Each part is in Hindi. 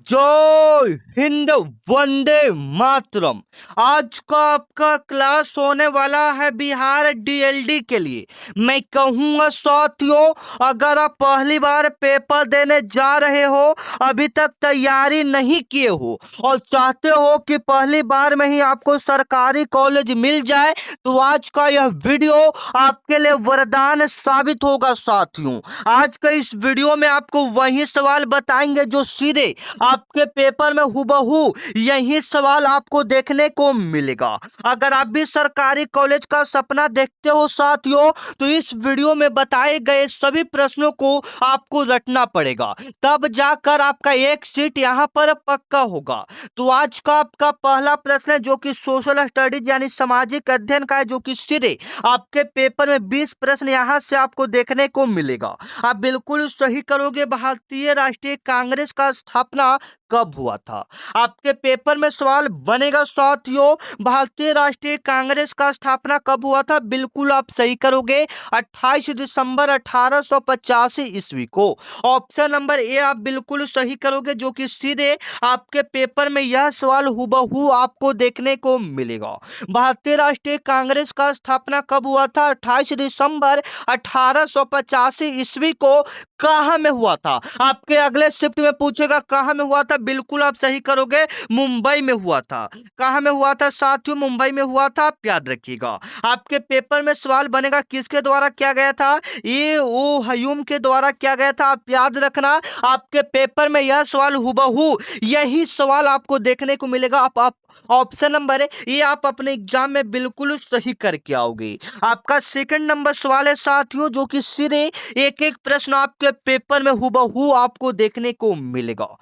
जय हिंद, वंदे मातरम। आज का आपका क्लास होने वाला है बिहार डीएलडी के लिए। मैं कहूँगा साथियों, अगर आप पहली बार पेपर देने जा रहे हो, अभी तक तैयारी नहीं किए हो और चाहते हो कि पहली बार में ही आपको सरकारी कॉलेज मिल जाए, तो आज का यह वीडियो आपके लिए वरदान साबित होगा साथियों। आज का इस वीडियो में आपको वही सवाल बताएंगे जो सीधे आपके पेपर में हुबहू यही सवाल आपको देखने को मिलेगा। अगर आप भी सरकारी कॉलेज का सपना देखते हो साथियों, तो इस वीडियो में बताए गए सभी प्रश्नों को आपको रटना पड़ेगा, तब जाकर आपका एक सीट यहाँ पर पक्का होगा। तो आज का आपका पहला प्रश्न है जो कि सोशल स्टडीज यानी सामाजिक अध्ययन का है, जो कि सीधे आपके पेपर में 20 प्रश्न यहाँ से आपको देखने को मिलेगा। आप बिल्कुल सही करोगे। भारतीय राष्ट्रीय कांग्रेस का स्थापना कब हुआ था? आपके पेपर में सवाल बनेगा साथियों, भारतीय राष्ट्रीय कांग्रेस का स्थापना कब हुआ था? बिल्कुल आप सही करोगे, 28 दिसंबर 1885 ईस्वी को। ऑप्शन नंबर ए आप बिल्कुल सही करोगे, जो कि सीधे आपके पेपर में यह सवाल हुबहू आपको देखने को मिलेगा। भारतीय राष्ट्रीय कांग्रेस का स्थापना कब हुआ था? 28 दिसंबर 1885 ईस्वी को। कहाँ में हुआ था? आपके अगले शिफ्ट में पूछेगा कहाँ में हुआ था। बिल्कुल आप सही करोगे, मुंबई में हुआ था। कहाँ में हुआ था साथियों? मुंबई में हुआ था, आप याद रखिएगा। आपके पेपर में सवाल बनेगा किसके द्वारा किया गया था? ये ओ हयूम के द्वारा किया गया था, आप याद रखना। आपके पेपर में यह सवाल हुबहू यही सवाल आपको देखने को मिलेगा। आप ऑप्शन नंबर है ये आप अपने एग्जाम में बिल्कुल सही करके आओगे। आपका सेकंड नंबर सवाल है साथियों, जो कि सीधे एक एक प्रश्न आपके पेपर में हुबहू आपको देखने को मिलेगा।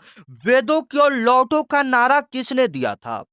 वेदों की ओर लौटो का नारा किसने दिया था?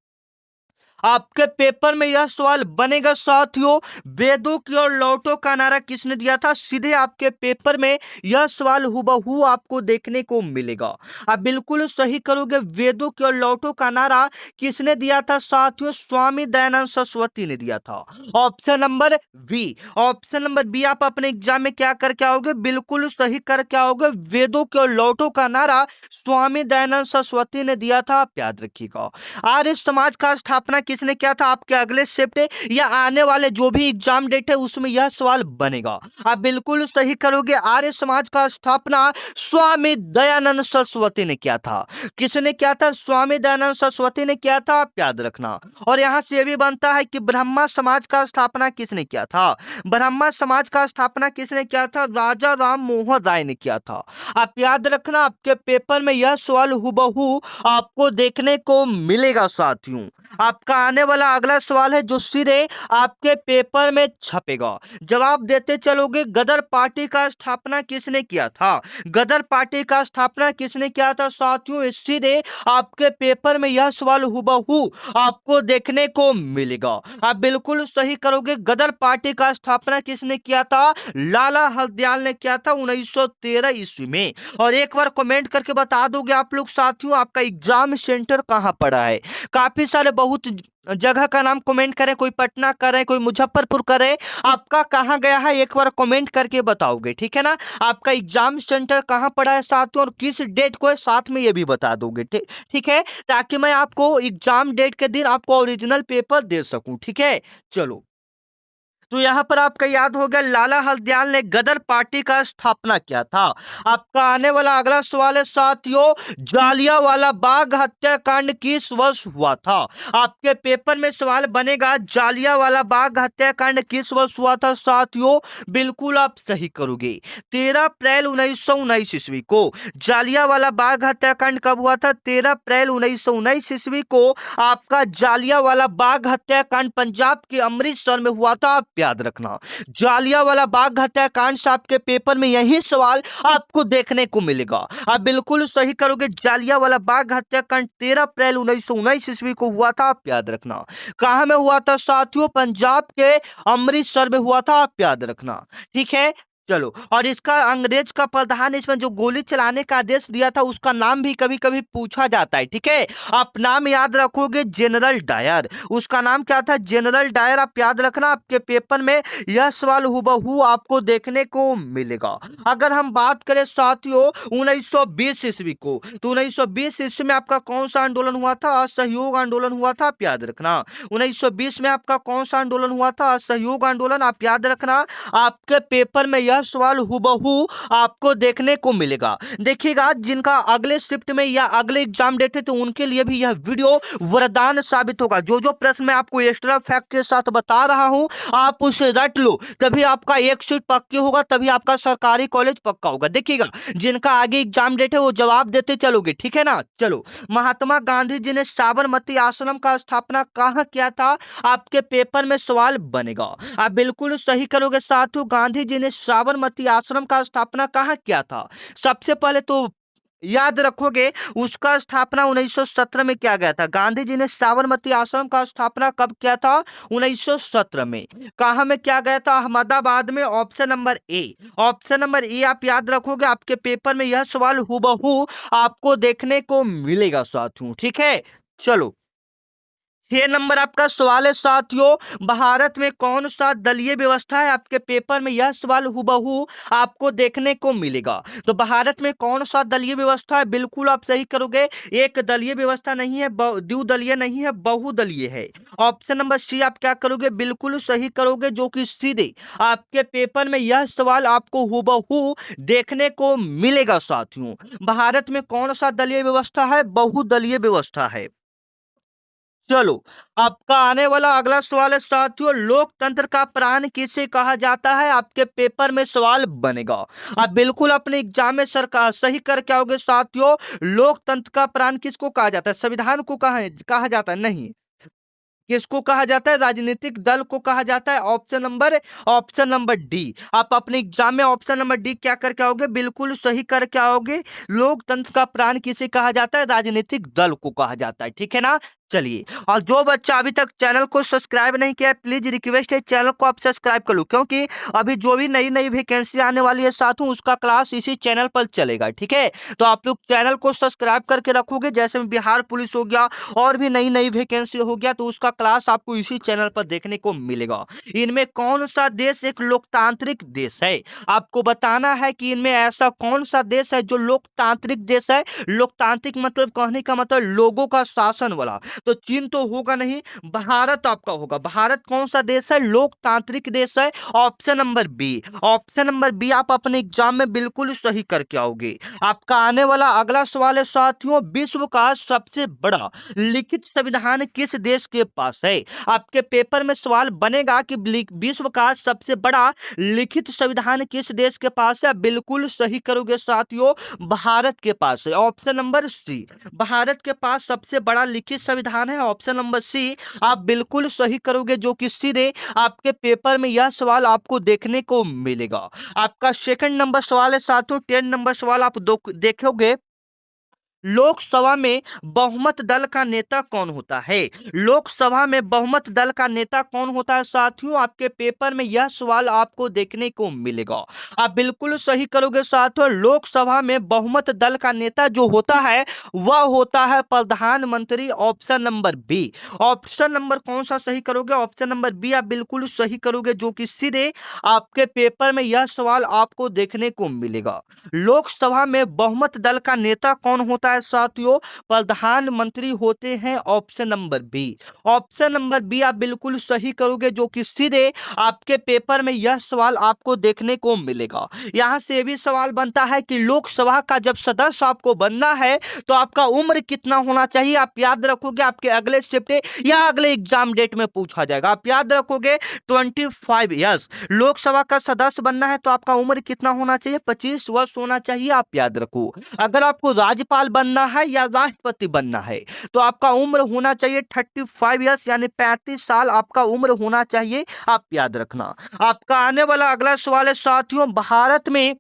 आपके पेपर में यह सवाल बनेगा साथियों, वेदों की ओर लौटो का नारा किसने दिया था? सीधे आपके पेपर में यह सवाल हुबहू आपको देखने को मिलेगा। आप बिल्कुल सही करोगे, वेदों की ओर लौटो का नारा किसने दिया था साथियों? स्वामी दयानंद सरस्वती ने दिया था। Option number B, option number B आप अपने एग्जाम में क्या करके आओगे? बिल्कुल सही करके आओगे। वेदों की ओर लौटो का नारा स्वामी दयानंद सरस्वती ने दिया था, आप याद रखिएगा। आर्य समाज का स्थापना किसने किया था? आपके अगले शिफ्ट या आने वाले जो भी एग्जाम डेट है उसमें यह सवाल बनेगा। आप बिल्कुल सही करोगे, आर्य समाज का स्थापना स्वामी दयानंद सरस्वती ने किया था। किसने किया था? स्वामी दयानंद सरस्वती ने किया था, आप याद रखना। और यहां से यह भी बनता है कि ब्रह्मा समाज का स्थापना किसने किया था? ब्रह्मा समाज का स्थापना किसने किया था? राजा राम मोहन राय ने किया था, आप याद रखना। आपके पेपर में यह सवाल हुबहू आपको देखने को मिलेगा साथियों। आपका आने वाला अगला सवाल है जो सीधे आपके पेपर में छपेगा। जवाब देते चलोगे। गदर पार्टी का स्थापना किसने किया था? गदर पार्टी का स्थापना किसने किया था साथियों? सीधे आपके पेपर में यह सवाल हुबहू आपको देखने को मिलेगा। आप बिल्कुल सही करोगे। गदर पार्टी का स्थापना किसने किया था? लाला हरदयाल ने किया था 1913 ईस्वी में। और एक बार कमेंट करके बता दोगे आप लोग साथियों, आपका एग्जाम सेंटर कहाँ पड़ा है? काफी सारे बहुत जगह का नाम कमेंट करें, कोई पटना करे, कोई मुजफ्फरपुर करे, आपका कहाँ गया है एक बार कमेंट करके बताओगे, ठीक है ना। आपका एग्जाम सेंटर कहाँ पड़ा है साथियों और किस डेट को है, साथ में ये भी बता दोगे, ठीक है, ताकि मैं आपको एग्जाम डेट के दिन आपको ओरिजिनल पेपर दे सकूं, ठीक है। चलो, तो यहां पर आपका याद हो गया, लाला हरदयाल ने गदर पार्टी का स्थापना किया था। आपका आने वाला अगला सवाल है साथियों, जालियांवाला बाग हत्याकांड किस वर्ष हुआ था? आपके पेपर में सवाल बनेगा, जालियांवाला बाग हत्याकांड किस वर्ष हुआ था साथियों? बिल्कुल आप सही करोगे, 13 अप्रैल 1919 ईस्वी को। जालियांवाला बाग हत्याकांड कब हुआ था? 13 अप्रैल 1919 ईस्वी को आपका जालियांवाला बाग हत्याकांड पंजाब के अमृतसर में हुआ था, आप याद रखना। जालियांवाला बाग हत्याकांड से आपके पेपर में यही सवाल आपको देखने को मिलेगा। आप बिल्कुल सही करोगे, जालियांवाला बाग हत्याकांड 13 अप्रैल 1919 ईस्वी को हुआ था, आप याद रखना। कहां में हुआ था साथियों? पंजाब के अमृतसर में हुआ था, आप याद रखना, ठीक है। चलो, और इसका अंग्रेज का प्रधान इसमें जो गोली चलाने का आदेश दिया था उसका नाम भी कभी कभी पूछा जाता है, ठीक है। आप नाम याद रखोगे जनरल डायर, उसका नाम क्या था, जनरल डायर। आप याद रखना, आपके पेपर में यह सवाल हुबहू आपको देखने को मिलेगा। अगर हम बात करें साथियों 1920 ईस्वी को, तो 1920 ईस्वी में आपका कौन सा आंदोलन हुआ था, असहयोग आंदोलन हुआ था, आप याद रखना। 1920 में आपका कौन सा आंदोलन हुआ था, असहयोग आंदोलन, आप याद रखना। आपके पेपर में यह सवाल हुबहू आपको देखने को मिलेगा। देखिएगा, जिनका अगले शिफ्ट में या अगले एग्जाम डेट है तो उनके लिए भी यह वीडियो वरदान साबित होगा। जो जो प्रश्न मैं आपको एक्स्ट्रा फैक्ट के साथ बता रहा हूं आप उसे रट लो, तभी आपका एक सीट पक्की होगा, तभी आपका सरकारी कॉलेज पक्का होगा। देखिएगा, जिनका आगे एग्जाम डेट है वो जवाब देते चलोगे, ठीक है ना। चलो, महात्मा गांधी जी ने साबरमती आश्रम का स्थापना कहाँ किया था, आपके पेपर में सवाल बनेगा। आप बिल्कुल सही करोगे साथियों, गांधी जी ने साबरमती आश्रम का स्थापना कहाँ किया था। सबसे पहले तो याद रखोगे उसका स्थापना 1917 में किया गया था। गांधी जी ने साबरमती आश्रम का स्थापना कब किया था, 1917 में। कहाँ में किया गया था, अहमदाबाद में। Option number A, option number A आप याद रखोगे, आपके पेपर में यह सवाल हुबहू आपको देखने को मिलेगा साथियों, ठीक है। चलो, 6 नंबर आपका सवाल है साथियों, भारत में कौन सा दलीय व्यवस्था है, आपके पेपर में यह सवाल हुबहू आपको देखने को मिलेगा। तो भारत में कौन सा दलीय व्यवस्था है, बिल्कुल आप सही करोगे। एक दलीय व्यवस्था नहीं है, द्विदलीय नहीं है, बहुदलीय है। ऑप्शन नंबर सी आप क्या करोगे, बिल्कुल सही करोगे, जो कि सीधे आपके पेपर में यह सवाल आपको हुबहू देखने को मिलेगा साथियों। भारत में कौन सा दलीय व्यवस्था है, बहुदलीय व्यवस्था है। चलो, आपका आने वाला अगला सवाल है साथियों, लोकतंत्र का प्राण किसे कहा जाता है, आपके पेपर में सवाल बनेगा। आप बिल्कुल अपने एग्जाम में सरकार सही करके आओगे साथियों। लोकतंत्र का प्राण किसको कहा जाता है, संविधान को कहा जाता है, नहीं। किसको कहा जाता है, राजनीतिक दल को कहा जाता है। Option number D. आप अपने एग्जाम में ऑप्शन नंबर डी क्या करके आओगे, बिल्कुल सही करके आओगे। लोकतंत्र का प्राण किसे कहा जाता है, राजनीतिक दल को कहा जाता है, ठीक है ना। चलिए, और जो बच्चा अभी तक चैनल को सब्सक्राइब नहीं किया है, प्लीज रिक्वेस्ट है चैनल को आप सब्सक्राइब कर लो, क्योंकि अभी जो भी नई नई वैकेंसी आने वाली है साथों उसका क्लास इसी चैनल पर चलेगा, ठीक है। तो आप लोग चैनल को सब्सक्राइब करके रखोगे, जैसे में बिहार पुलिस हो गया और भी नई नई वैकेंसी हो गया, तो उसका क्लास आपको इसी चैनल पर देखने को मिलेगा। इनमें कौन सा देश एक लोकतांत्रिक देश है, आपको बताना है कि इनमें ऐसा कौन सा देश है जो लोकतांत्रिक देश है। लोकतांत्रिक मतलब कहने का मतलब लोगों का शासन वाला, तो चीन तो होगा नहीं, भारत आपका होगा। भारत कौन सा देश है, लोकतांत्रिक देश है। Option number B, option number B आप अपने एग्जाम में बिल्कुल सही करके आओगे। आपका आने वाला अगला सवाल है साथियों, विश्व का सबसे बड़ा लिखित संविधान किस देश के पास है। आपके पेपर में सवाल बनेगा कि विश्व का सबसे बड़ा लिखित संविधान किस देश के पास है, बिल्कुल सही करोगे साथियों, भारत के पास है। ऑप्शन नंबर सी, भारत के पास सबसे बड़ा लिखित संविधान है, ऑप्शन नंबर सी आप बिल्कुल सही करोगे, जो कि सीधे आपके पेपर में यह सवाल आपको देखने को मिलेगा। आपका सेकंड नंबर सवाल है साथियों, 10 नंबर सवाल आप देखोगे, लोकसभा में बहुमत दल का नेता कौन होता है। लोकसभा में बहुमत दल का नेता कौन होता है साथियों, आपके पेपर में यह सवाल आपको देखने को मिलेगा। आप बिल्कुल सही करोगे साथियों, लोकसभा में बहुमत दल का नेता जो होता है वह होता है प्रधानमंत्री। Option number B, option number कौन सा सही करोगे, ऑप्शन नंबर बी आप बिल्कुल सही करोगे, जो कि सीधे आपके पेपर में यह सवाल आपको देखने को मिलेगा। लोकसभा में बहुमत दल का नेता कौन होता है साथियों, प्रधानमंत्री होते हैं। Option number B, option number B आप बिल्कुल सही करोगे, जो कि सीधे आपके पेपर में यह सवाल आपको देखने को मिलेगा। यहां से भी सवाल बनता है कि लोकसभा का जब सदस्य आपको बनना है तो आपका उम्र कितना होना चाहिए। आप याद रखोगे, आपके अगले शिफ्ट या अगले एग्जाम डेट में पूछा जाएगा। आप याद रखोगे 25 ईयर्स। लोकसभा का सदस्य बनना है तो आपका उम्र कितना होना चाहिए, 25 वर्ष होना चाहिए, आप याद रखो। अगर आपको राज्यपाल बनना है या राष्ट्रपति बनना है तो आपका उम्र होना चाहिए 35 ईयर्स, यानी 35 साल आपका उम्र होना चाहिए, आप याद रखना। आपका आने वाला अगला सवाल है साथियों, भारत में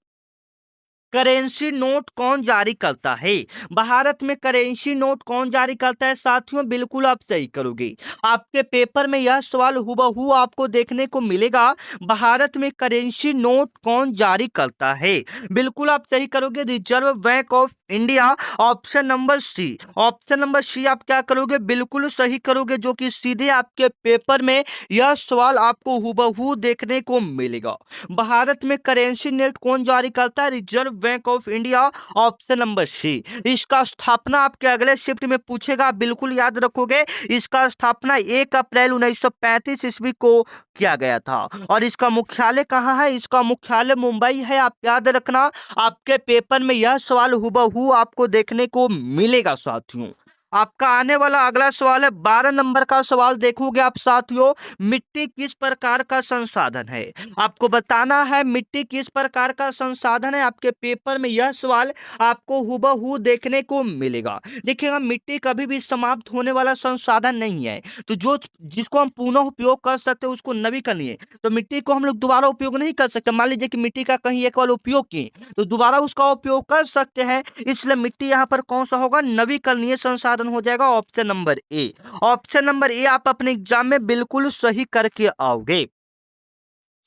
करेंसी नोट कौन जारी करता है? भारत में करेंसी नोट कौन जारी करता है साथियों? बिल्कुल आप सही करोगे। आपके पेपर में यह सवाल हुबहू आपको देखने को मिलेगा। भारत में करेंसी नोट कौन जारी करता है? बिल्कुल आप सही करोगे, Reserve Bank of India. Option number C, option number C आप क्या करोगे? बिल्कुल सही करोगे, जो कि सीधे आपके पेपर में यह सवाल आपको हुबहू देखने को मिलेगा। भारत में करेंसी नोट कौन जारी करता है? Reserve Bank of India. Option number C. इसका स्थापना आपके अगले शिफ्ट में पूछेगा, बिल्कुल याद रखोगे। इसका स्थापना 1 अप्रैल 1935 ईस्वी को किया गया था। और इसका मुख्यालय कहाँ है? इसका मुख्यालय मुंबई है, आप याद रखना। आपके पेपर में यह सवाल हुबहू आपको देखने को मिलेगा साथियों। आपका आने वाला अगला सवाल है 12 नंबर का सवाल देखोगे आप साथियों। मिट्टी किस प्रकार का संसाधन है? आपको बताना है मिट्टी किस प्रकार का संसाधन है। आपके पेपर में यह सवाल आपको हुबहू देखने को मिलेगा। देखिएगा, मिट्टी कभी भी समाप्त होने वाला संसाधन नहीं है। तो जो जिसको हम पुनः उपयोग कर सकते हैं उसको नवीकरणीय, तो मिट्टी को हम लोग दोबारा उपयोग नहीं कर सकते। मान लीजिए कि मिट्टी का कहीं एक बार उपयोग किए तो दोबारा उसका उपयोग कर सकते हैं, इसलिए मिट्टी यहाँ पर कौन सा होगा? नवीकरणीय संसाधन हो जाएगा। Option number A. Option number A आप अपने एग्जाम में बिल्कुल सही करके आओगे।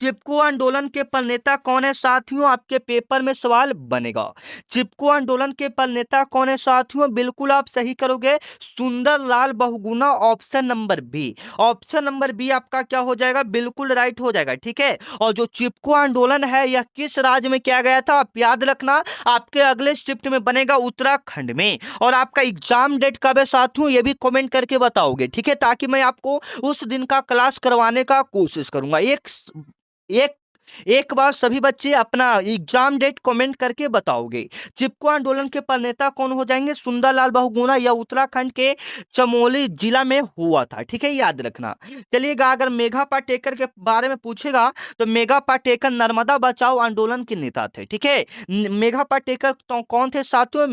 चिपको आंदोलन के प्रणेता कौन है साथियों? आपके पेपर में सवाल बनेगा। चिपको आंदोलन के प्रणेता कौन है साथियों? बिल्कुल आप सही करोगे, Sundarlal Bahuguna. Option number B. Option number B आपका क्या हो जाएगा? बिल्कुल राइट हो जाएगा, ठीक है। और जो चिपको आंदोलन है यह किस राज्य में किया गया था? आप याद रखना, आपके अगले शिफ्ट में बनेगा उत्तराखंड में। और आपका एग्जाम डेट कब है साथियों? ये भी कमेंट करके बताओगे, ठीक है, ताकि मैं आपको उस दिन का क्लास करवाने का कोशिश करूंगा। एक एक बार सभी बच्चे अपना एग्जाम डेट कमेंट करके बताओगे। चिपको आंदोलन के प्रणेता कौन हो जाएंगे? सुंदरलाल बहुगुणा। यह उत्तराखंड के चमोली जिला में हुआ था, ठीक है, याद रखना। चलिएगा, अगर मेघा पाटेकर के बारे में पूछेगा तो मेघा पाटेकर नर्मदा बचाओ आंदोलन के नेता थे, ठीक है। मेघा पाटेकर तो कौन थे साथियों?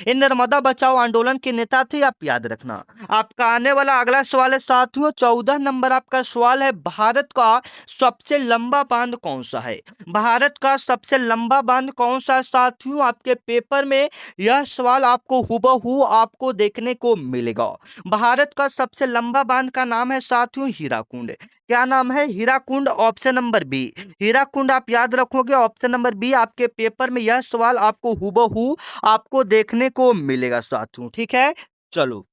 ये नर्मदा बचाओ आंदोलन के नेता थे, आप याद रखना। आपका आने वाला अगला सवाल है साथियों 14 नंबर आपका सवाल है, भारत का सबसे लंबा बांध कौन सा है? भारत का सबसे लंबा बांध कौन सा है साथियों? आपके पेपर में यह सवाल आपको हुबहू आपको देखने को मिलेगा। भारत का सबसे लंबा बांध का नाम है साथियों हीराकुंड। क्या नाम है? Hirakud. Option number B. Hirakud आप याद रखोगे। ऑप्शन नंबर बी आपके पेपर में यह सवाल आपको हुबहू आपको देखने को मिलेगा साथियों, ठीक है। चलो,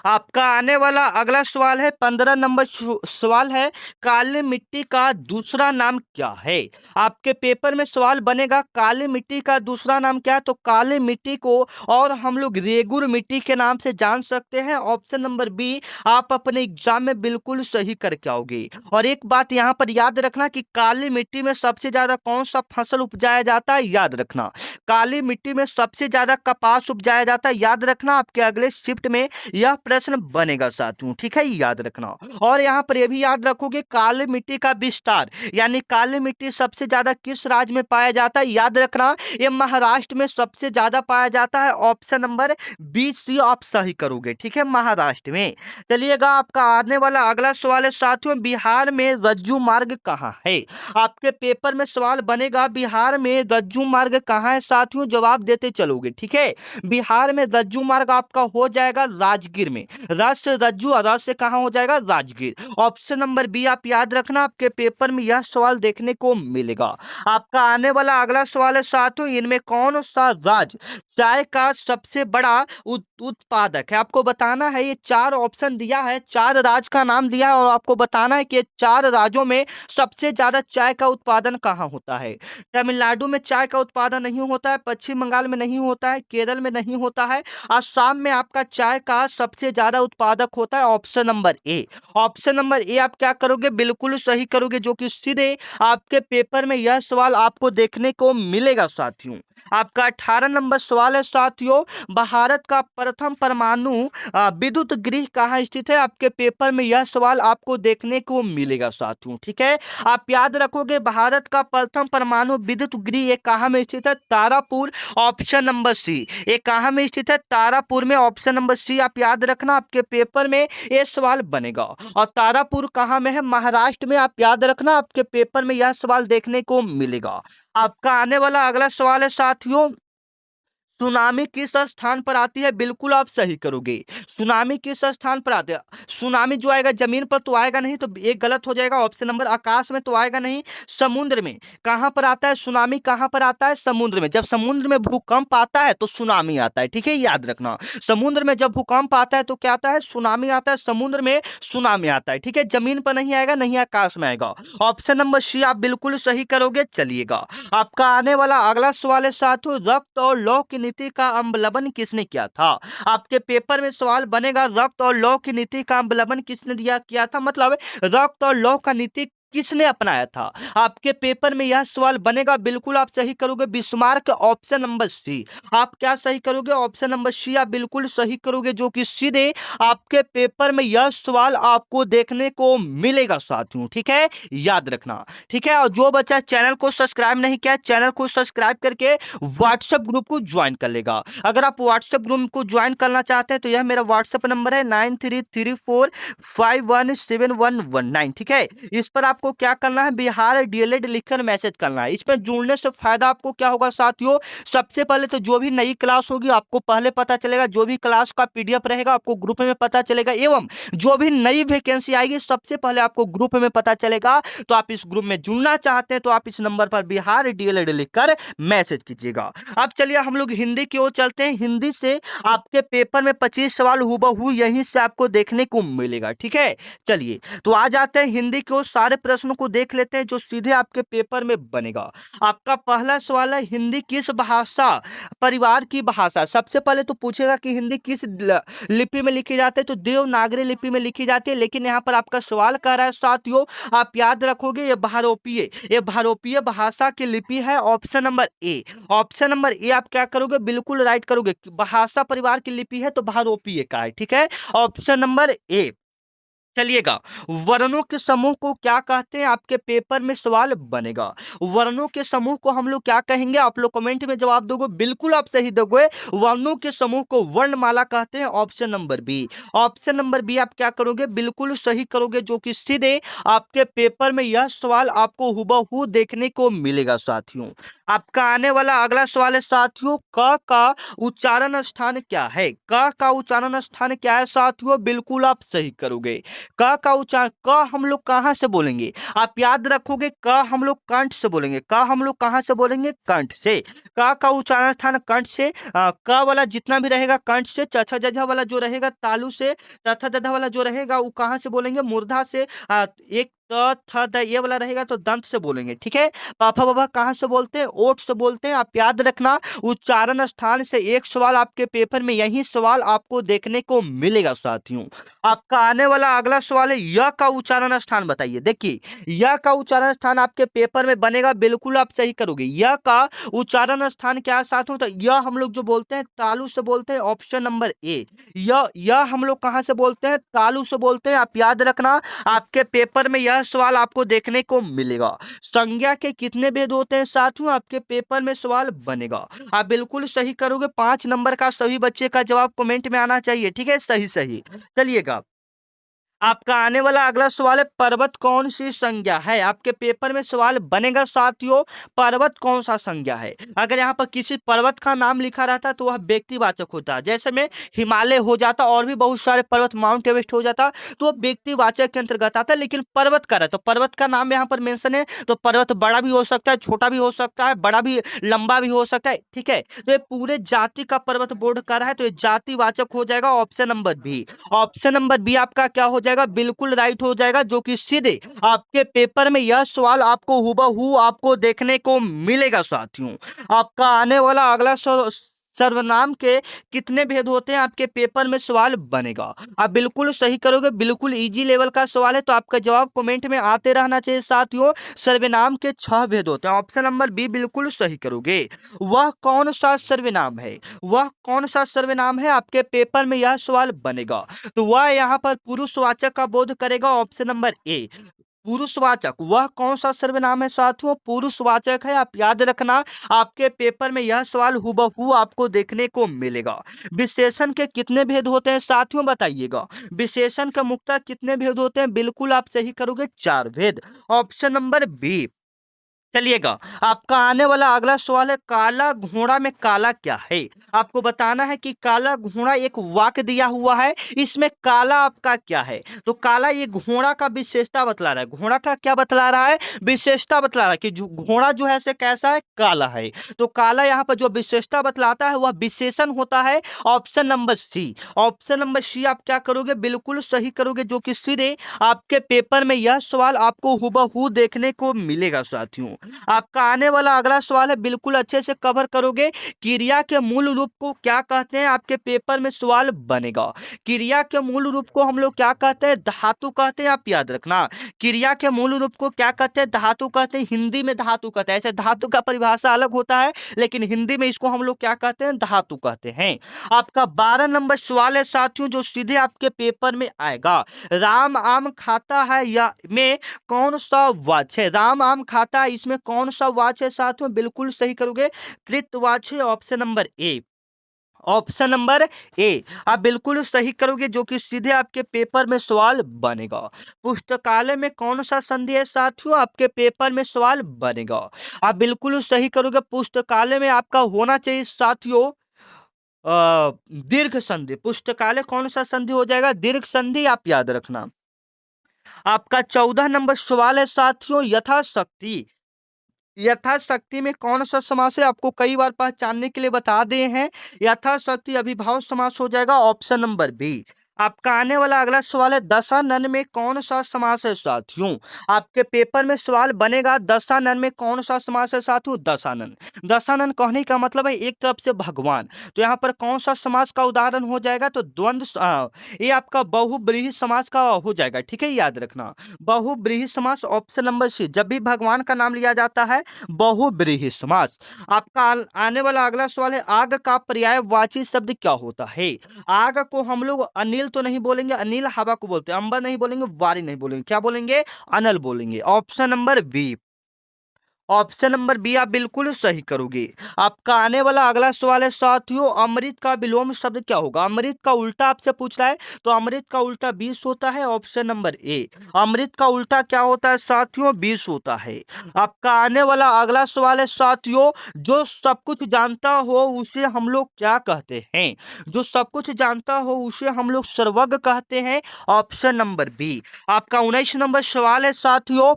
आपका आने वाला अगला सवाल है 15 नंबर सवाल है, काली मिट्टी का दूसरा नाम क्या है? आपके पेपर में सवाल बनेगा, काली मिट्टी का दूसरा नाम क्या है? तो काली मिट्टी को और हम लोग रेगुर मिट्टी के नाम से जान सकते हैं। ऑप्शन नंबर बी आप अपने एग्जाम में बिल्कुल सही करके आओगे। और एक बात यहाँ पर याद रखना कि काली मिट्टी में सबसे ज्यादा कौन सा फसल उपजाया जाता है? याद रखना, काली मिट्टी में सबसे ज्यादा कपास उपजाया जाता है, याद रखना। आपके अगले शिफ्ट में यह प्रश्न बनेगा साथियों, ठीक है, याद रखना। और यहाँ पर यह भी याद रखोगे, काली मिट्टी का विस्तार यानी काली मिट्टी सबसे ज्यादा किस राज्य में पाया जाता है? याद रखना, ये महाराष्ट्र में सबसे ज्यादा पाया जाता है। ऑप्शन नंबर बी सी आप सही करोगे, ठीक है, महाराष्ट्र में। चलिएगा, आपका आने वाला अगला सवाल है साथियों, बिहार में रज्जू मार्ग कहाँ है? आपके पेपर में सवाल बनेगा, बिहार में रज्जू मार्ग कहाँ है साथियों? जवाब देते चलोगे, ठीक है। बिहार में रज्जू मार्ग आपका हो जाएगा राजगीर में। रज से रज्जू, रज से कहाँ हो जाएगा? राजगीर। ऑप्शन नंबर बी आप याद रखना, आपके पेपर में यह सवाल देखने को मिलेगा। आपका आने वाला अगला सवाल है साथियों, इनमें कौन सा राज्य चाय का सबसे बड़ा उत्पादक है? आपको बताना है, ये 4 ऑप्शन दिया है, 4 राज्य का नाम दिया है और आपको बताना है कि ये 4 राज्यों में सबसे ज्यादा चाय का उत्पादन कहाँ होता है। तमिलनाडु में चाय का उत्पादन नहीं होता है, पश्चिम बंगाल में नहीं होता है, केरल में नहीं होता है, असम में आपका चाय का सबसे ज्यादा उत्पादक होता है। Option number A. Option number A आप क्या करोगे? बिल्कुल सही करोगे, जो कि सीधे आपके पेपर में यह सवाल आपको देखने को मिलेगा साथियों। आपका 18 नंबर सवाल है साथियों, भारत का प्रथम परमाणु विद्युत गृह कहाँ स्थित है? आपके पेपर में यह सवाल आपको देखने को मिलेगा साथियों, ठीक है। आप याद रखोगे, भारत का प्रथम परमाणु विद्युत गृह ये कहाँ में स्थित है? तारापुर। Option number C. ये कहाँ में स्थित है? तारापुर में। ऑप्शन नंबर सी आप याद याद रखना आपके पेपर में ये सवाल बनेगा। और तारापुर कहाँ में है? महाराष्ट्र में। आप याद रखना आपके पेपर में यह सवाल देखने को मिलेगा। आपका आने वाला अगला सवाल है साथियों, सुनामी किस स्थान पर आती है? बिल्कुल आप सही करोगे। सुनामी किस स्थान पर आती है? सुनामी जो आएगा जमीन पर तो आएगा नहीं, तो एक गलत हो जाएगा। ऑप्शन नंबर आकाश में तो आएगा नहीं, समुद्र में। कहां पर आता है सुनामी? कहां पर आता है? समुद्र में। जब समुद्र में भूकंप आता है तो सुनामी आता है, ठीक है, याद रखना। समुद्र में जब भूकंप आता है तो क्या आता है? सुनामी आता है। समुद्र में सुनामी आता है, ठीक है। जमीन पर नहीं आएगा, नहीं आकाश में आएगा। ऑप्शन नंबर सी आप बिल्कुल सही करोगे। चलिएगा, आपका आने वाला अगला सवाल है साथियों, रक्त और लौह की नीति का अवलंबन किसने किया था? आपके पेपर में सवाल बनेगा, रक्त और लौह की नीति का अवलंबन किसने किया था, मतलब रक्त और लौह का नीति किसने अपनाया था? आपके पेपर में यह सवाल बनेगा। बिल्कुल आप सही करोगे, बिस्मार्क। ऑप्शन नंबर सी आप क्या सही करोगे? ऑप्शन नंबर सी आप बिल्कुल सही करोगे, जो कि सीधे आपके पेपर में यह सवाल आपको देखने को मिलेगा साथियों, ठीक है, याद रखना, ठीक है। और जो बच्चा चैनल को सब्सक्राइब नहीं किया, चैनल को सब्सक्राइब करके व्हाट्सएप ग्रुप को ज्वाइन कर लेगा। अगर आप व्हाट्सएप ग्रुप को ज्वाइन करना चाहते हैं तो यह मेरा व्हाट्सएप नंबर है 9334517119, ठीक है। इस पर आपको क्या करना है? बिहार डीएलएड लिखकर मैसेज करना है। इसमें जुड़ने से फायदा आपको क्या होगा साथियों? सबसे पहले तो जो भी नई क्लास होगी आपको पहले पता चलेगा, जो भी क्लास का पीडीएफ रहेगा आपको ग्रुप में पता चलेगा, एवं जो भी नई वैकेंसी आएगी सबसे पहले आपको ग्रुप में पता चलेगा। तो आप इस ग्रुप में जुड़ना चाहते हैं तो आप इस नंबर पर बिहार डीएलएड लिखकर मैसेज कीजिएगा। अब चलिए हम लोग हिंदी की ओर चलते हैं। हिंदी से आपके पेपर में 25 सवाल हूबहू यहीं से आपको देखने को मिलेगा, ठीक है। चलिए तो आ जाते हैं हिंदी की ओर, सारे प्रश्नों को देख लेते हैं जो सीधे आपके पेपर में बनेगा। आपका पहला सवाल है, हिंदी किस भाषा परिवार की भाषा? सबसे पहले तो पूछेगा कि हिंदी किस लिपि में लिखी जाती है, तो देवनागरी लिपि में लिखी जाती है। लेकिन यहाँ पर आपका सवाल कर रहा है साथियों, आप याद रखोगे ये भारोपीय भाषा की लिपि है। Option number A, option number A आप क्या करोगे? बिल्कुल राइट करोगे। भाषा परिवार की लिपि है तो भारोपीय का है, ठीक है, ऑप्शन नंबर ए। चलिएगा, वर्णों के समूह को क्या कहते हैं? आपके पेपर में सवाल बनेगा। वर्णों के समूह को हम लोग क्या कहेंगे? आप लोग कमेंट में जवाब दोगे, बिल्कुल आप सही दोगे। वर्णों के समूह को वर्णमाला कहते हैं। Option number B, option number B आप क्या करोगे? बिल्कुल सही करोगे, जो कि सीधे आपके पेपर में यह सवाल आपको हुबहू देखने को मिलेगा साथियों। आपका आने वाला अगला सवाल है साथियों, क का उच्चारण स्थान क्या है? क का उच्चारण स्थान क्या है साथियों? बिल्कुल आप सही करोगे। क का उच्चारण, क हम लोग कहां से बोलेंगे? आप याद रखोगे, क हम लोग कंठ से बोलेंगे। क हम लोग कहां से बोलेंगे? कंठ से। क का उच्चारण स्थान कंठ से। क वाला जितना भी रहेगा कंठ से। चछ जझ वाला जो रहेगा तालु से। तथ दध वाला जो रहेगा वो कहां से बोलेंगे? मूर्धा से। एक त थ द ये वाला रहेगा तो दंत से बोलेंगे, ठीक है। पापा बाबा कहां से बोलते हैं? ओठ से बोलते हैं। आप याद रखना, उच्चारण स्थान से एक सवाल आपके पेपर में यही सवाल आपको देखने को मिलेगा साथियों। आपका आने वाला अगला सवाल है, य का उच्चारण स्थान बताइए। देखिए, य का उच्चारण स्थान आपके पेपर में बनेगा। बिल्कुल आप सही करोगे। य का उच्चारण स्थान क्या है साथियों? तो य हम लोग जो बोलते हैं तालु से बोलते हैं। ऑप्शन नंबर ए, य हम लोग कहां से बोलते हैं? तालु से बोलते हैं। आप याद रखना, आपके पेपर में यह सवाल आपको देखने को मिलेगा। संज्ञा के कितने भेद होते हैं साथियों? आपके पेपर में सवाल बनेगा। आप बिल्कुल सही करोगे। 5 नंबर का सभी बच्चे का जवाब कमेंट में आना चाहिए, ठीक है, सही सही। चलिएगा, आपका आने वाला अगला सवाल है, पर्वत कौन सी संज्ञा है? आपके पेपर में सवाल बनेगा साथियों, पर्वत कौन सा संज्ञा है? अगर यहाँ पर किसी पर्वत का नाम लिखा रहता तो वह व्यक्तिवाचक होता, जैसे में हिमालय हो जाता और भी बहुत सारे पर्वत, माउंट एवरेस्ट हो जाता, तो वह व्यक्तिवाचक के अंतर्गत आता। लेकिन पर्वत का रहा तो पर्वत का नाम यहाँ पर मेंशन है, तो पर्वत बड़ा भी हो सकता है, छोटा भी हो सकता है, बड़ा भी लंबा भी हो सकता है, ठीक है। तो ये पूरे जाति का पर्वत बोर्ड का रहा है, तो ये जातिवाचक हो जाएगा। Option number B, option number B आपका क्या हो जाएगा? बिल्कुल राइट हो जाएगा, जो कि सीधे आपके पेपर में यह सवाल आपको हुबहू आपको देखने को मिलेगा साथियों। आपका आने वाला अगला सर्वनाम के कितने भेद होते हैं? आपके पेपर में सवाल बनेगा। आप बिल्कुल सही करोगे, बिल्कुल इजी लेवल का सवाल है, तो आपका जवाब कमेंट में आते रहना चाहिए साथियों। सर्वनाम के 6 भेद होते हैं। ऑप्शन नंबर बी बिल्कुल सही करोगे। वह कौन सा सर्वनाम है? वह कौन सा सर्वनाम है? आपके पेपर में यह सवाल बनेगा। तो वह यहाँ पर पुरुषवाचक का बोध करेगा। ऑप्शन नंबर ए, पुरुषवाचक वह कौन सा सर्वनाम है साथियों? पुरुषवाचक है, आप याद रखना। आपके पेपर में यह सवाल हूबहू आपको देखने को मिलेगा। विशेषण के कितने भेद होते हैं साथियों, बताइएगा। विशेषण के मुख्यतः कितने भेद होते हैं? बिल्कुल आप सही करोगे, 4 भेद। Option number B. चलिएगा, आपका आने वाला अगला सवाल है, काला घोड़ा में काला क्या है? आपको बताना है कि काला घोड़ा एक वाक्य दिया हुआ है, इसमें काला आपका क्या है? तो काला ये घोड़ा का विशेषता बतला रहा है। घोड़ा का क्या बतला रहा है? विशेषता बतला रहा है कि जो घोड़ा जो है से कैसा है? काला है। तो काला यहाँ पर जो विशेषता बतलाता है वह विशेषण होता है। Option number C. Option number C आप क्या करोगे? बिल्कुल सही करोगे, जो कि सीधे आपके पेपर में यह सवाल आपको हूबहू देखने को मिलेगा साथियों। आपका आने वाला अगला सवाल है, बिल्कुल अच्छे से कवर करोगे। क्रिया के मूल रूप को क्या कहते हैं? आपके पेपर में सवाल बनेगा। क्रिया के मूल रूप को हम लोग क्या कहते हैं? धातु कहते हैं, आप याद रखना। क्रिया के मूल रूप को क्या कहते हैं? धातु कहते हैं। हिंदी में धातु कहते हैं। ऐसे धातु का परिभाषा अलग होता है, लेकिन हिंदी में इसको हम लोग क्या कहते हैं? धातु कहते हैं। आपका 12 नंबर सवाल है साथियों, जो सीधे आपके पेपर में आएगा। राम आम खाता है या में कौन सा वाच्य है? राम आम खाता है, इसमें कौन सा वाच्य है साथियों? बिल्कुल सही करोगे, कृतवाच्य। Option number A. Option number A आप बिल्कुल सही करोगे, जो कि सीधे आपके पेपर में सवाल बनेगा। पुस्तकालय में कौन सा संधि है साथियों? आपके पेपर में सवाल बनेगा। आप बिल्कुल सही करोगे, पुस्तकालय में आपका होना चाहिए साथियों दीर्घ संधि। पुस्तकालय कौन सा संधि हो जाएगा? दीर्घ संधि, आप याद रखना। आपका 14 नंबर सवाल है साथियों, यथाशक्ति। यथाशक्ति में कौन सा समास है? आपको कई बार पहचानने के लिए बता दिए हैं। यथाशक्ति अभिभाव समास हो जाएगा। Option number B. आपका आने वाला अगला सवाल है, दशानन में कौन सा समास है साथियों? आपके पेपर में सवाल बनेगा, दशानन में कौन सा समास है साथियों? दशानन। दशानन कहने का मतलब है एक तरफ से भगवान। तो यहाँ पर कौन सा समास का उदाहरण हो जाएगा? तो ये आपका बहुब्रीहि समास का हो जाएगा। ठीक है, याद रखना, बहुब्रीहि समास। Option number C. जब भी भगवान का नाम लिया जाता है, बहुब्रीहि समास। आपका आने वाला अगला सवाल है, आग का पर्यायवाची शब्द क्या होता है? आग को हम लोग अनिल तो नहीं बोलेंगे, अनिल हवा को बोलते हैं। अंबर नहीं बोलेंगे, वारी नहीं बोलेंगे, क्या बोलेंगे? अनल बोलेंगे। Option number B. Option number B आप बिल्कुल सही करोगे। आपका आने वाला अगला सवाल है साथियों, अमृत का विलोम शब्द क्या होगा? अमृत का उल्टा आपसे पूछ रहा है, तो अमृत का उल्टा विष होता है। ऑप्शन नंबर ए। अमृत का उल्टा क्या होता है साथियों? विष होता है। आपका आने वाला अगला सवाल है साथियों, जो सब कुछ जानता हो उसे हम लोग क्या कहते हैं? जो सब कुछ जानता हो उसे हम लोग सर्वज्ञ कहते हैं। Option number B. आपका 19 नंबर सवाल है साथियों,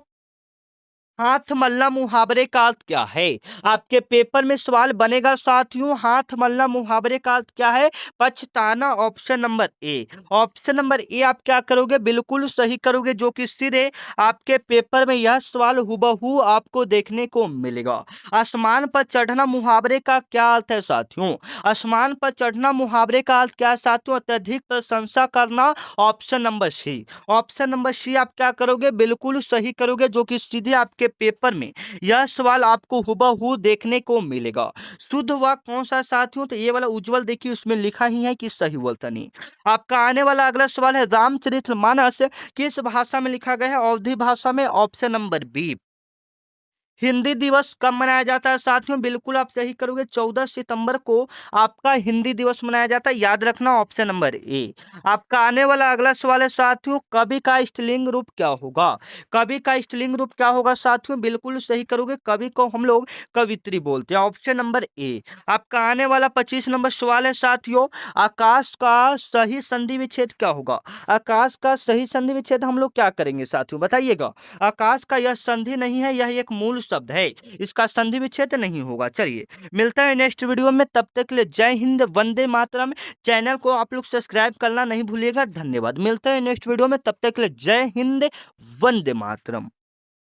हाथ मलना मुहावरे का अर्थ क्या है? आपके पेपर में सवाल बनेगा साथियों, हाथ मलना मुहावरे का अर्थ क्या है? पछताना। Option number A. Option number A आप क्या करोगे? बिल्कुल सही करोगे, जो कि सीधे आपके पेपर में यह सवाल हूबहू आपको देखने को मिलेगा। आसमान पर चढ़ना मुहावरे का क्या अर्थ है साथियों? आसमान पर चढ़ना मुहावरे का अर्थ क्या है साथियों? अत्यधिक प्रशंसा करना। Option number C. Option number C आप क्या करोगे? बिल्कुल सही करोगे, जो कि सीधे आपके पेपर में यह सवाल आपको हुबहू देखने को मिलेगा। शुद्ध वाक्य कौन सा साथियों? तो ये वाला उज्जवल देखिए, उसमें लिखा ही है कि सही बोलता नहीं। आपका आने वाला अगला सवाल है, रामचरितमानस किस भाषा में लिखा गया है? अवधी भाषा में। Option number B. हिंदी दिवस कब मनाया जाता है साथियों? बिल्कुल आप सही करोगे, 14 सितंबर को आपका हिंदी दिवस मनाया जाता है, याद रखना। ऑप्शन नंबर ए। आपका आने वाला अगला सवाल है साथियों, कवि का स्त्रीलिंग रूप क्या होगा? कवि का स्त्रीलिंग रूप क्या होगा साथियों? बिल्कुल सही करोगे, कवि को हम लोग कवित्री बोलते हैं। ऑप्शन नंबर ए। आपका आने वाला 25 नंबर सवाल है साथियों, आकाश का सही संधि विच्छेद क्या होगा? आकाश का सही संधि विच्छेद हम लोग क्या करेंगे साथियों, बताइएगा। आकाश का यह संधि नहीं है, यह एक मूल शब्द है, इसका संधि विच्छेद नहीं होगा। चलिए मिलता है नेक्स्ट वीडियो में, तब तक के लिए जय हिंद, वंदे मातरम। चैनल को आप लोग सब्सक्राइब करना नहीं भूलिएगा। धन्यवाद। मिलता है नेक्स्ट वीडियो में, तब तक के लिए जय हिंद, वंदे मातरम।